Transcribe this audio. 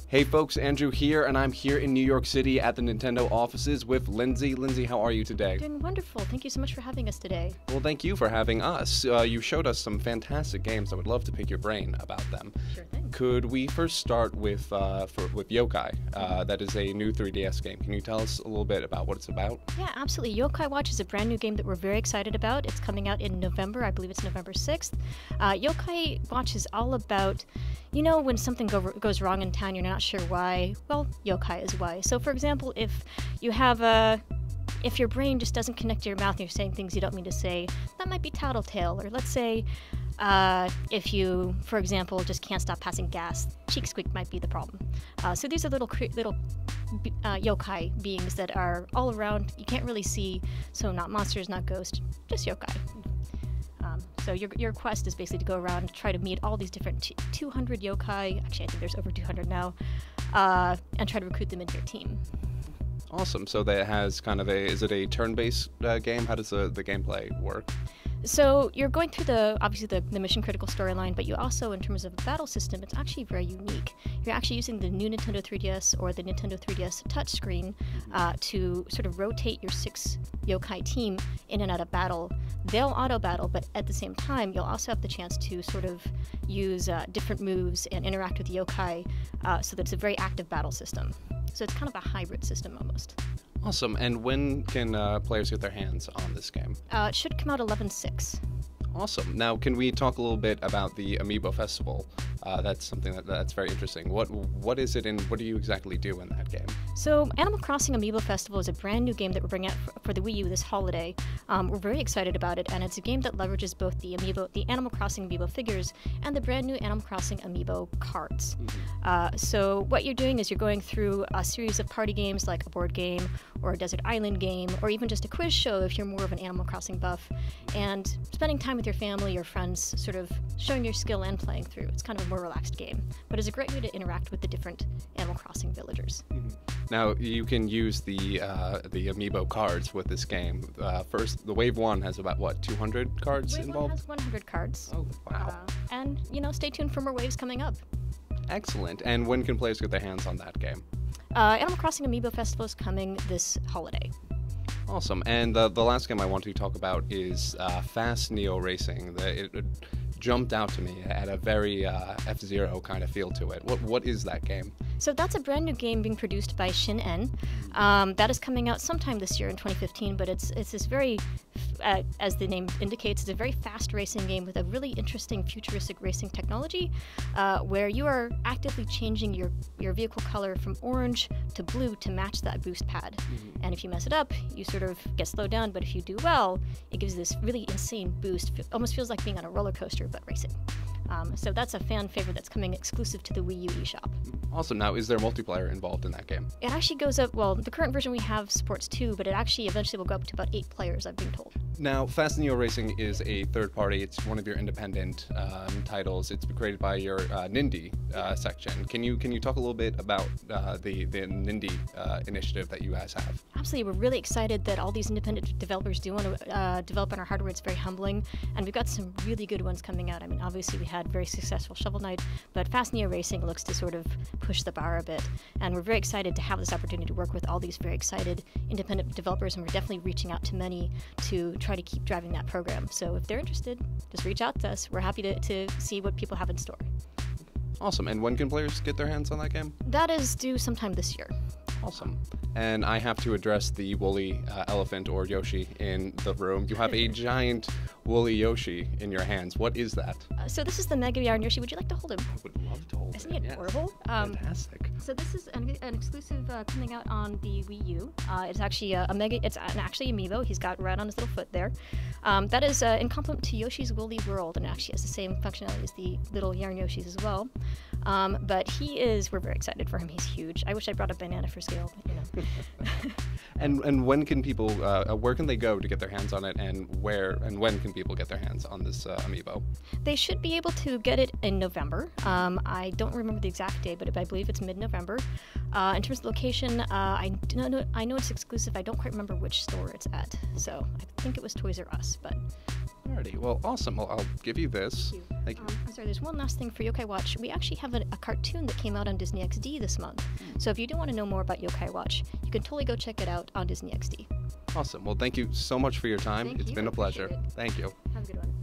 Hey folks, Andrew here, and I'm here in New York City at the Nintendo offices with Lindsey. Lindsey, how are you today? Doing wonderful. Thank you so much for having us today. Well, thank you for having us. You showed us some fantastic games. I would love to pick your brain about them. Sure thing. Could we first start with Yokai? That is a new 3DS game. Can you tell us a little bit about what it's about? Yeah, absolutely. Yokai Watch is a brand new game that we're very excited about. It's coming out in November. I believe it's November 6th. Yokai Watch is all about, you know, when something goes wrong in town, you're not sure why. Well, yokai is why. So, for example, if you have if your brain just doesn't connect to your mouth and you're saying things you don't mean to say, that might be tattletale. Or let's say if you, for example, just can't stop passing gas, cheek squeak might be the problem. So these are little yokai beings that are all around. You can't really see, so not monsters, not ghosts, just yokai. So your quest is basically to go around and try to meet all these different 200 yokai, actually I think there's over 200 now, and try to recruit them into your team. Awesome. So that has kind of is it a turn-based game? How does the gameplay work? So you're going through obviously the mission critical storyline, but you also, in terms of the battle system, it's actually very unique. You're actually using the new Nintendo 3DS or the Nintendo 3DS touchscreen to sort of rotate your 6 yokai team in and out of battle. They'll auto battle, but at the same time, you'll also have the chance to sort of use different moves and interact with yokai, so that it's a very active battle system. So it's kind of a hybrid system almost. Awesome. And when can players get their hands on this game? It should come out 11/6. Awesome. Now, can we talk a little bit about the Amiibo Festival? That's something that's very interesting. What is it, and what do you exactly do in that game? So, Animal Crossing Amiibo Festival is a brand new game that we're bringing out for the Wii U this holiday. We're very excited about it, and it's a game that leverages both the Animal Crossing Amiibo figures and the brand new Animal Crossing Amiibo cards. Mm-hmm. So, what you're doing is you're going through a series of party games like a board game or a desert island game, or even just a quiz show if you're more of an Animal Crossing buff, and spending time with your family or friends, sort of showing your skill and playing through. It's kind of a more relaxed game, but it's a great way to interact with the different Animal Crossing villagers. Mm-hmm. Now, you can use the Amiibo cards with this game. First, the Wave 1 has about, 200 cards involved? Wave 1 has 100 cards. Oh, wow. And, stay tuned for more waves coming up. Excellent. And when can players get their hands on that game? Animal Crossing Amiibo Festival is coming this holiday. Awesome. And the last game I want to talk about is Fast Neo Racing. It jumped out to me at a very F-Zero kind of feel to it. What is that game? So that's a brand new game being produced by Shin En. That is coming out sometime this year in 2015, but it's this very, as the name indicates, it's a very fast racing game with a really interesting futuristic racing technology, where you are actively changing your vehicle color from orange to blue to match that boost pad. Mm-hmm. And if you mess it up, you sort of get slowed down, but if you do well, it gives this really insane boost. It almost feels like being on a roller coaster, but racing. So that's a fan favorite that's coming exclusive to the Wii U eShop. Awesome. Now, is there multiplayer involved in that game? It actually goes up, well, the current version we have supports 2, but it actually eventually will go up to about 8 players, I've been told. Now, Fast Neo Racing is a third party. It's one of your independent titles. It's created by your Nindy section. Can you talk a little bit about the Nindy initiative that you guys have? Absolutely. We're really excited that all these independent developers do want to develop on our hardware. It's very humbling, and we've got some really good ones coming out. I mean, obviously we had very successful Shovel Knight, but Fast Neo Racing looks to sort of push the bar a bit, and we're very excited to have this opportunity to work with all these very excited independent developers, and we're definitely reaching out to many to try to keep driving that program. So if they're interested, just reach out to us. We're happy to see what people have in store. Awesome. And when can players get their hands on that game? That is due sometime this year. Awesome. And I have to address the woolly elephant or Yoshi in the room. You have a giant woolly Yoshi in your hands. What is that? So this is the Mega Yarn Yoshi. Would you like to hold him? I would love to hold him. Isn't he adorable? Yes. Fantastic. So this is an exclusive coming out on the Wii U. It's actually actually Amiibo. He's got red on his little foot there. That is in complement to Yoshi's Woolly World, and actually has the same functionality as the little Yarn Yoshis as well. But we're very excited for him. He's huge. I wish I brought a banana for scale, but And when can people, where can they go to get their hands on it, and when can people get their hands on this Amiibo? They should be able to get it in November. I don't remember the exact day, but I believe it's mid-November. In terms of location, I know it's exclusive. I don't quite remember which store it's at, so I think it was Toys R Us, but Alrighty, well, awesome. Well, I'll give you this. Thank you. Thank you. I'm sorry, there's one last thing for Yokai Watch. We actually have a cartoon that came out on Disney XD this month. So if you do want to know more about Yokai Watch, you can totally go check it out on Disney XD. Awesome. Well, thank you so much for your time. Thank It's you. been a I appreciate pleasure. it. Thank you. Have a good one.